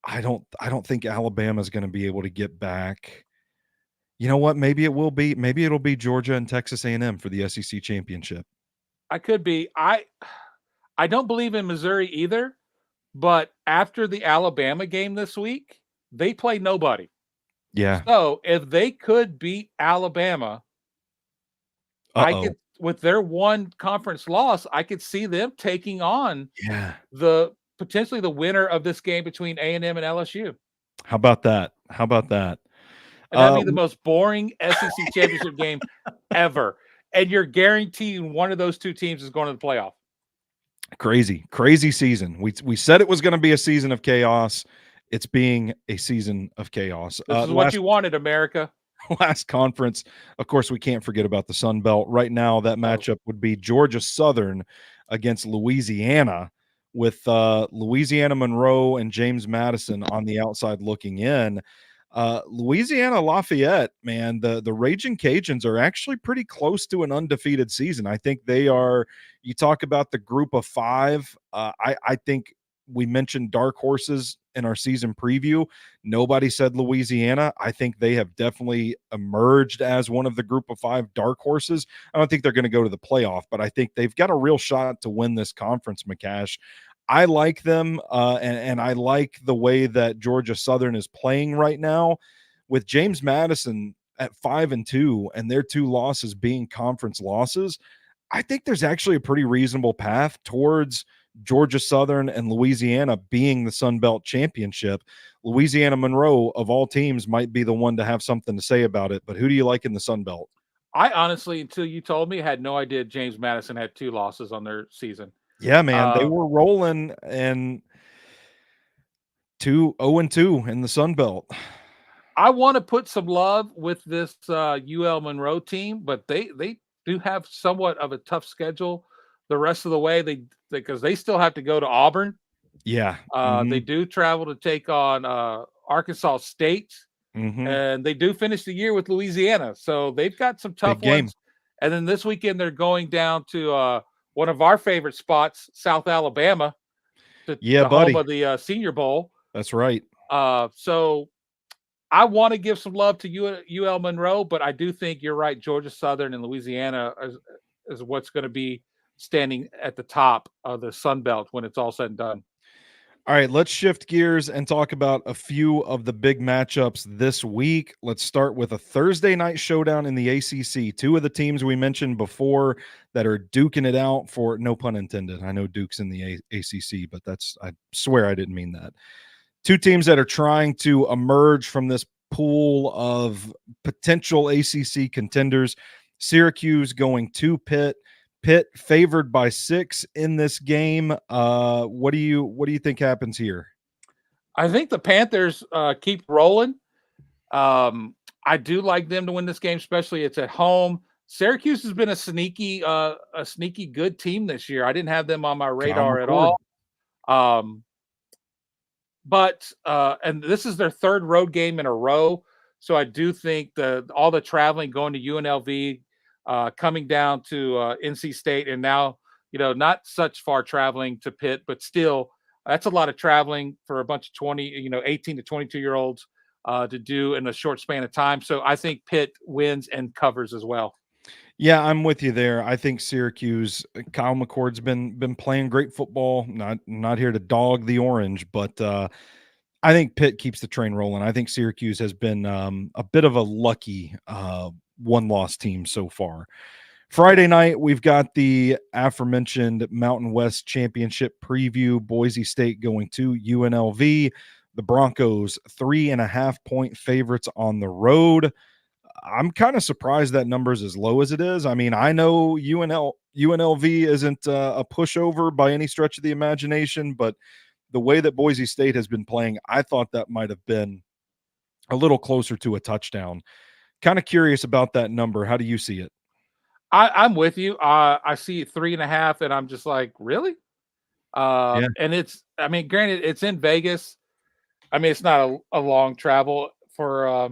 I don't think Alabama is going to be able to get back. You know what? Maybe it'll be Georgia and Texas A&M for the SEC championship. I could be. I don't believe in Missouri either, but after the Alabama game this week, they play nobody. Yeah. So if they could beat Alabama, I could, with their one conference loss, I could see them taking on potentially the winner of this game between A&M and LSU. How about that? And that'd be the most boring SEC championship game ever. And you're guaranteeing one of those 2 teams is going to the playoff. Crazy season. We said it was going to be a season of chaos. It's being a season of chaos. This is what you wanted, America. Last conference, of course, we can't forget about the Sun Belt. Right now, that matchup would be Georgia Southern against Louisiana, with Louisiana Monroe and James Madison on the outside looking in. Louisiana Lafayette, man, the Raging Cajuns are actually pretty close to an undefeated season. I think they are. You talk about the group of five. I think we mentioned dark horses in our season preview. Nobody said Louisiana. I think they have definitely emerged as one of the group of five dark horses. I don't think they're going to go to the playoff, but I think they've got a real shot to win this conference, McCash. I like them, and I like the way that Georgia Southern is playing right now, with James Madison at 5-2 and their 2 losses being conference losses. I think there's actually a pretty reasonable path towards Georgia Southern and Louisiana being the Sun Belt Championship. Louisiana Monroe, of all teams, might be the one to have something to say about it. But who do you like in the Sun Belt? I honestly, until you told me, had no idea James Madison had 2 losses on their season. Yeah, man, they were rolling and 0-2 in the Sun Belt. I want to put some love with this UL Monroe team, but they do have somewhat of a tough schedule the rest of the way. Because they still have to go to Auburn. Yeah, they do travel to take on Arkansas State, and they do finish the year with Louisiana. So they've got some tough ones. And then this weekend they're going down to one of our favorite spots, South Alabama, the home of the Senior Bowl. That's right. So I want to give some love to UL Monroe, but I do think you're right. Georgia Southern and Louisiana is what's going to be standing at the top of the Sun Belt when it's all said and done. All right, let's shift gears and talk about a few of the big matchups this week. Let's start with a Thursday night showdown in the ACC. 2 of the teams we mentioned before that are duking it out for, no pun intended. I know Duke's in the ACC, but I swear I didn't mean that. 2 teams that are trying to emerge from this pool of potential ACC contenders. Syracuse going to Pitt. Pitt favored by 6 in this game. What do you think happens here? I think the Panthers keep rolling. I do like them to win this game, especially it's at home. Syracuse has been a sneaky good team this year. I didn't have them on my radar at all. But this is their 3rd road game in a row. So I do think all the traveling, going to UNLV, coming down to NC State, and now, not such far traveling to Pitt, but still, that's a lot of traveling for a bunch of 18 to 22-year-olds to do in a short span of time. So I think Pitt wins and covers as well. Yeah, I'm with you there. I think Syracuse, Kyle McCord's been playing great football. Not here to dog the orange, but I think Pitt keeps the train rolling. I think Syracuse has been a bit of a lucky one-loss team so far. Friday night, we've got the aforementioned Mountain West Championship preview. Boise State going to UNLV. The Broncos 3.5-point favorites on the road. I'm kind of surprised that number is as low as it is. I mean, I know UNLV isn't a pushover by any stretch of the imagination, but the way that Boise State has been playing, I thought that might have been a little closer to a touchdown. Kind of curious about that number. How do you see it? I'm with you. I see 3.5, and I'm just like, really? Yeah. And granted, it's in Vegas. I mean, it's not a long travel for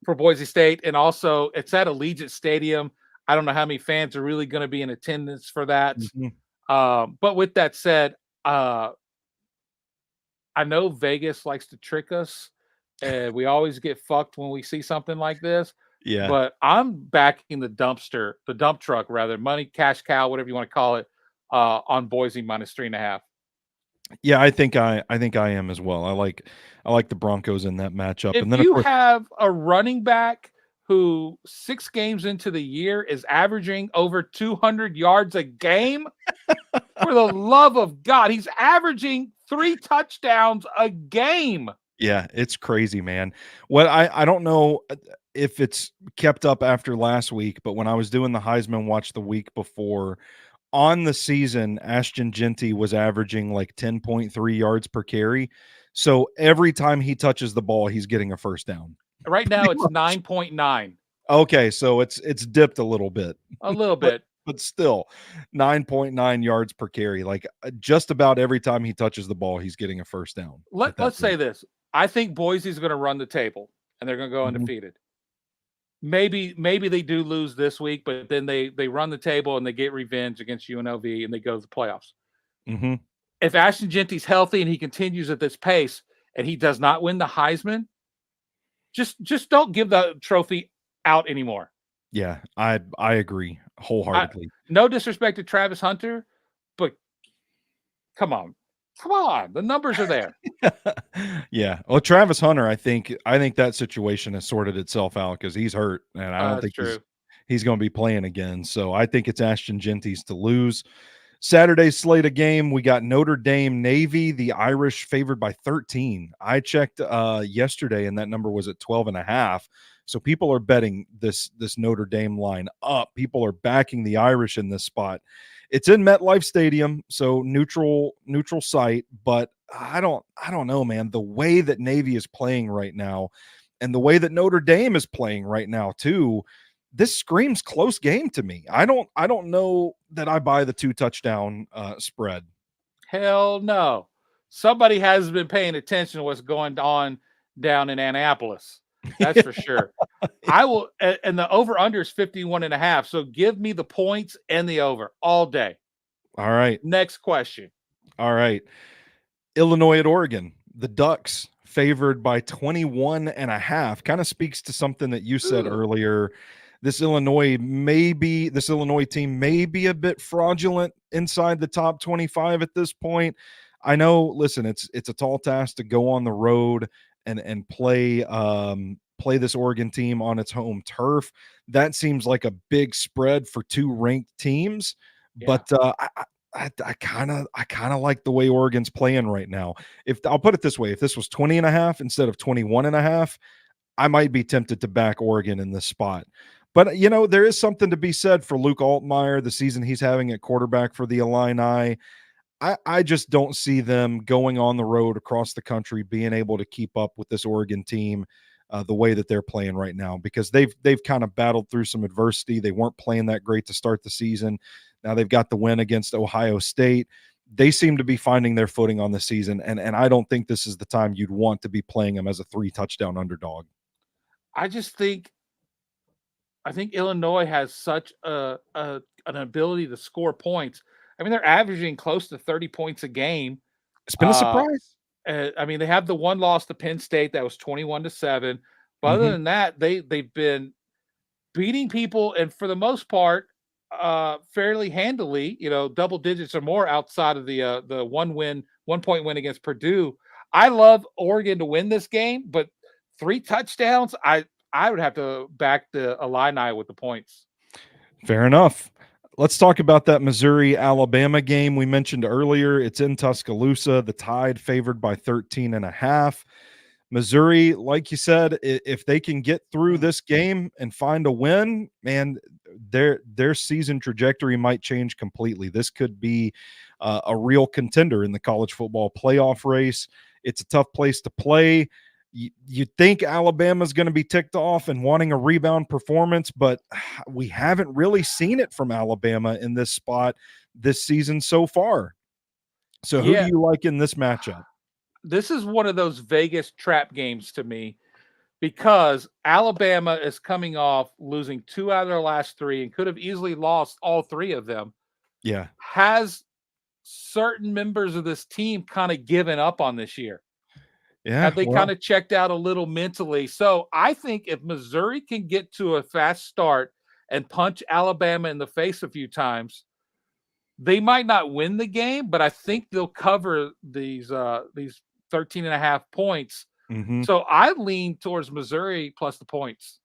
Boise State, and also it's at Allegiant Stadium. I don't know how many fans are really going to be in attendance for that. But with that said, I know Vegas likes to trick us, and we always get fucked when we see something like this. Yeah. But I'm backing the dump truck, money, cash cow, whatever you want to call it, on Boise minus 3.5. Yeah, I think I am as well. I like the Broncos in that matchup. If And then you have a running back who 6 games into the year is averaging over 200 yards a game, for the love of God, he's averaging 3 touchdowns a game. Yeah, it's crazy, man. What I don't know if it's kept up after last week, but when I was doing the Heisman watch the week before, on the season, Ashton Genty was averaging like 10.3 yards per carry. So every time he touches the ball, he's getting a first down. Right now, it's 9.9. Okay, so it's dipped a little bit. A little bit. But still 9.9 yards per carry. Like just about every time he touches the ball, he's getting a first down. Let's say this. I think Boise's going to run the table and they're going to go undefeated. Maybe they do lose this week, but then they run the table and they get revenge against UNLV and they go to the playoffs. If Ashton Genty's healthy and he continues at this pace and he does not win the Heisman, just don't give the trophy out anymore. Yeah, I agree wholeheartedly. No disrespect to Travis Hunter, but come on. The numbers are there. Yeah. Well, Travis Hunter, I think that situation has sorted itself out because he's hurt, and I don't think he's going to be playing again. So I think it's Ashton Genty's to lose. Saturday's slate of game, we got Notre Dame Navy, the Irish favored by 13. I checked yesterday, and that number was at 12.5. So people are betting this Notre Dame line up. People are backing the Irish in this spot. It's in MetLife Stadium, so neutral site, but I don't know, man. The way that Navy is playing right now and the way that Notre Dame is playing right now too, this screams close game to me. I don't know that I buy the 2 touchdown spread. Hell no. Somebody hasn't been paying attention to what's going on down in Annapolis. That's for sure. I will, and the over under is 51.5. So give me the points and the over all day. All right. Next question. All right. Illinois at Oregon. The Ducks favored by 21.5. Kind of speaks to something that you said earlier. This Illinois team may be a bit fraudulent inside the top 25 at this point. I know, listen, it's a tall task to go on the road and play this Oregon team on its home turf. That seems like a big spread for 2 ranked teams, but I kind of like the way Oregon's playing right now. If I'll put it this way, if this was 20.5 instead of 21.5, I might be tempted to back Oregon in this spot. But there is something to be said for Luke Altmaier, the season he's having at quarterback for the Illini. I just don't see them going on the road across the country, being able to keep up with this Oregon team the way that they're playing right now, because they've kind of battled through some adversity. They weren't playing that great to start the season. Now they've got the win against Ohio State. They seem to be finding their footing on the season, and I don't think this is the time you'd want to be playing them as a 3-touchdown underdog. I think Illinois has such an ability to score points. I mean, they're averaging close to 30 points a game. It's been a surprise. I mean, they have the one loss to Penn State that was 21-7. But other than that, they've been beating people, and for the most part, fairly handily. Double digits or more outside of the 1-point win against Purdue. I love Oregon to win this game, but 3 touchdowns, I would have to back the Illini with the points. Fair enough. Let's talk about that Missouri-Alabama game we mentioned earlier. It's in Tuscaloosa. The Tide favored by 13.5. Missouri, like you said, if they can get through this game and find a win, man, their season trajectory might change completely. This could be a real contender in the college football playoff race. It's a tough place to play. You think Alabama's going to be ticked off and wanting a rebound performance, but we haven't really seen it from Alabama in this spot this season so far. So who do you like in this matchup? This is one of those Vegas trap games to me, because Alabama is coming off losing 2 out of their last 3 and could have easily lost all 3 of them. Yeah. Has certain members of this team kind of given up on this year? Yeah, have they kind of checked out a little mentally? So I think if Missouri can get to a fast start and punch Alabama in the face a few times, they might not win the game, but I think they'll cover these 13.5 points. So I lean towards Missouri plus the points.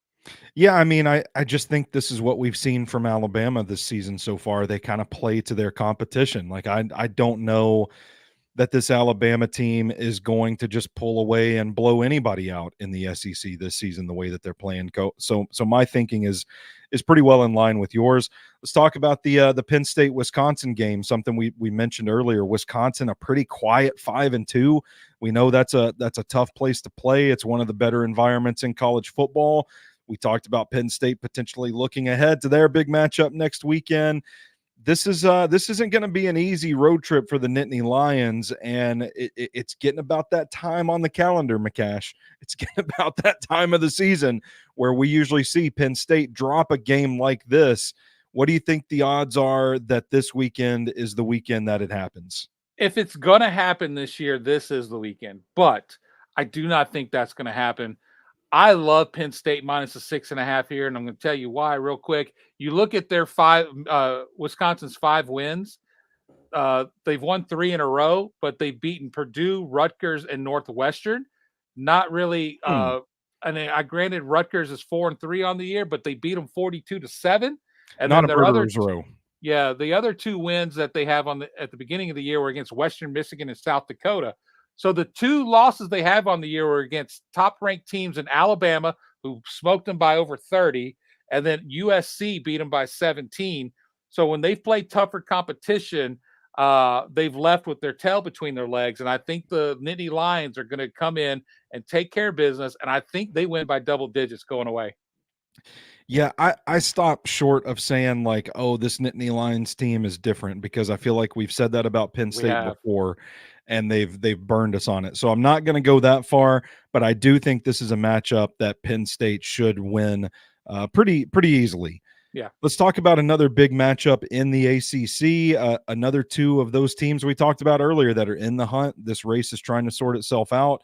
Yeah, I mean, I just think this is what we've seen from Alabama this season so far. They kind of play to their competition. Like I don't know that this Alabama team is going to just pull away and blow anybody out in the SEC this season the way that they're playing. So my thinking is is pretty well in line with yours. Let's talk about the Penn State Wisconsin game. Something we mentioned earlier. Wisconsin, a pretty quiet 5-2. We know that's a tough place to play. It's one of the better environments in college football. We talked about Penn State potentially looking ahead to their big matchup next weekend. This isn't going to be an easy road trip for the Nittany Lions, and it's getting about that time on the calendar, McCash. It's getting about that time of the season where we usually see Penn State drop a game like this. What do you think the odds are that this weekend is the weekend that it happens? If it's going to happen this year, this is the weekend. But I do not think that's going to happen. I love Penn State minus the 6.5 here, and I'm going to tell you why real quick. You look at their Wisconsin's 5 wins. They've won 3 in a row, but they've beaten Purdue, Rutgers, and Northwestern. Not really. I granted Rutgers is 4-3 on the year, but they beat them 42-7. And Not then a their other murderer's row. Yeah, the other 2 wins that they have at the beginning of the year were against Western Michigan and South Dakota. So the 2 losses they have on the year were against top-ranked teams in Alabama, who smoked them by over 30, and then USC beat them by 17. So when they've played tougher competition, they've left with their tail between their legs. And I think the Nittany Lions are going to come in and take care of business, and I think they win by double digits going away. Yeah, I stopped short of saying like, oh, this Nittany Lions team is different, because I feel like we've said that about Penn State before, and they've burned us on it. So I'm not going to go that far, but I do think this is a matchup that Penn State should win pretty easily. Yeah. Let's talk about another big matchup in the ACC. Another 2 of those teams we talked about earlier that are in the hunt. This race is trying to sort itself out.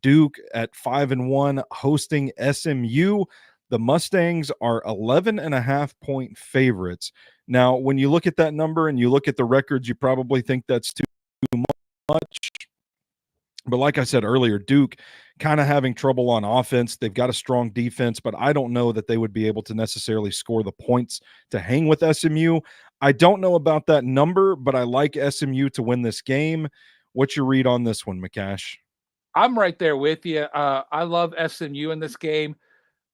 Duke at 5-1 hosting SMU. The Mustangs are 11.5-point favorites. Now, when you look at that number and you look at the records, you probably think that's too much. But like I said earlier, Duke kind of having trouble on offense. They've got a strong defense, but I don't know that they would be able to necessarily score the points to hang with SMU. I don't know about that number, but I like SMU to win this game. What's your read on this one, McCash? I'm right there with you. I love SMU in this game.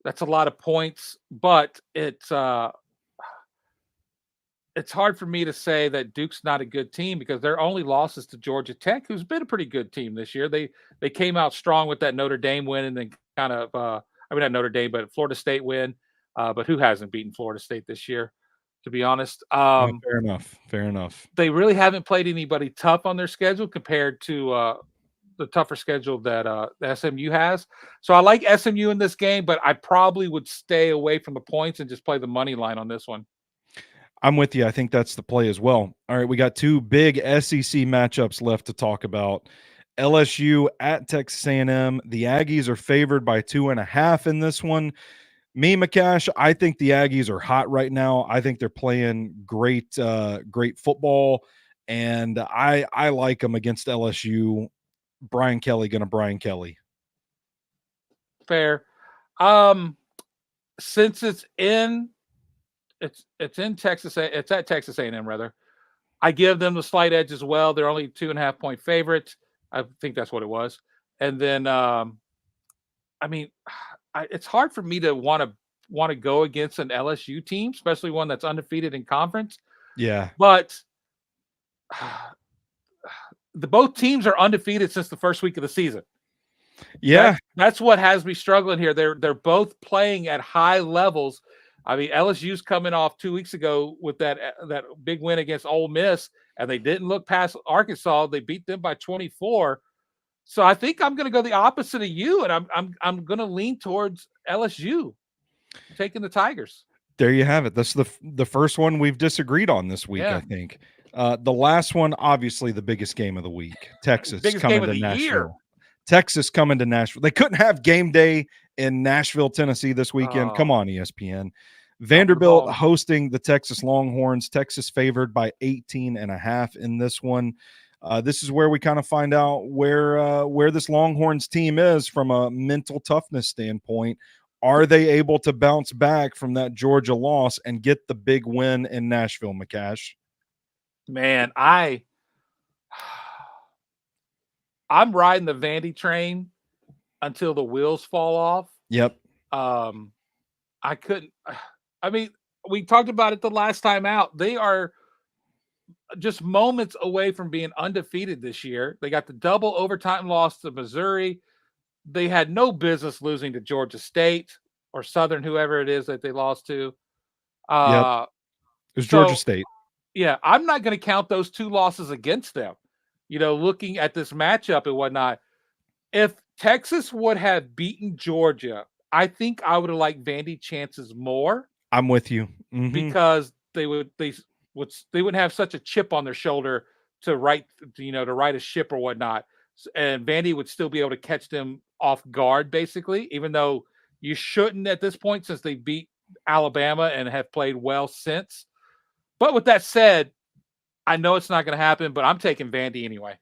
That's a lot of points, but it's hard for me to say that Duke's not a good team, because their only losses to Georgia Tech, who's been a pretty good team this year. They came out strong with that Notre Dame win, and then kind of not Notre Dame, but Florida State win. But who hasn't beaten Florida State this year, to be honest? Fair enough. They really haven't played anybody tough on their schedule compared to the tougher schedule that the SMU has. So I like SMU in this game, but I probably would stay away from the points and just play the money line on this one. I'm with you. I think that's the play as well. All right, we got 2 big SEC matchups left to talk about. LSU at Texas A&M. The Aggies are favored by 2.5 in this one. Me, McCash, I think the Aggies are hot right now. I think they're playing great football, and I like them against LSU. Brian Kelly gonna Brian Kelly. Fair. Since it's in Texas, it's at Texas A&M rather. I give them the slight edge as well. They're only 2.5-point favorites. I think that's what it was. And then, it's hard for me to want to go against an LSU team, especially one that's undefeated in conference. Yeah, but both teams are undefeated since the first week of the season. Yeah, that's what has me struggling here. They're both playing at high levels. I mean, LSU's coming off 2 weeks ago with that big win against Ole Miss, and they didn't look past Arkansas. They beat them by 24. So I think I'm going to go the opposite of you, and I'm going to lean towards LSU taking the Tigers. There you have it. That's the first one we've disagreed on this week, I think. The last one, obviously the biggest game of the week. Texas coming to Nashville. Texas coming to Nashville. They couldn't have game day in Nashville, Tennessee this weekend. Come on, ESPN. Vanderbilt hosting the Texas Longhorns. Texas favored by 18.5 in this one. This is where we kind of find out where this Longhorns team is from a mental toughness standpoint. Are they able to bounce back from that Georgia loss and get the big win in Nashville, McCash? Man, I'm riding the Vandy train until the wheels fall off. Yep. I I mean, we talked about it the last time out. They are just moments away from being undefeated this year. They got the double overtime loss to Missouri. They had no business losing to Georgia State or Southern, whoever it is that they lost to. It was Georgia State. Yeah, I'm not going to count those 2 losses against them. Looking at this matchup and whatnot, if Texas would have beaten Georgia, I think I would have liked Vandy chances more. I'm with you. Because they wouldn't have such a chip on their shoulder to right a ship or whatnot, and Vandy would still be able to catch them off guard, basically. Even though you shouldn't at this point, since they beat Alabama and have played well since. But with that said, I know it's not going to happen, but I'm taking Vandy anyway.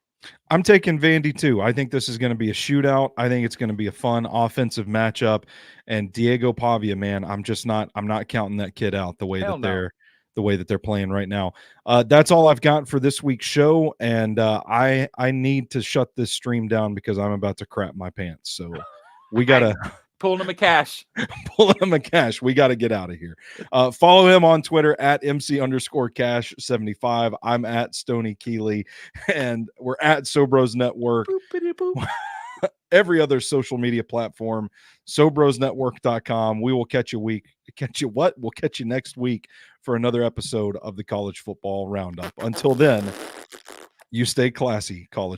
I'm taking Vandy too. I think this is going to be a shootout. I think it's going to be a fun offensive matchup. And Diego Pavia, man, I'm not counting that kid out the way that they're playing right now. That's all I've got for this week's show. And I need to shut this stream down because I'm about to crap my pants. So we got to pulling a McCash. Pulling a McCash. We got to get out of here. Follow him on Twitter at MC_Cash75. I'm at Stoney Keeley, and we're at Sobros Network. Every other social media platform, SobrosNetwork.com. We will catch you We'll catch you next week for another episode of the College Football Roundup. Until then, you stay classy, college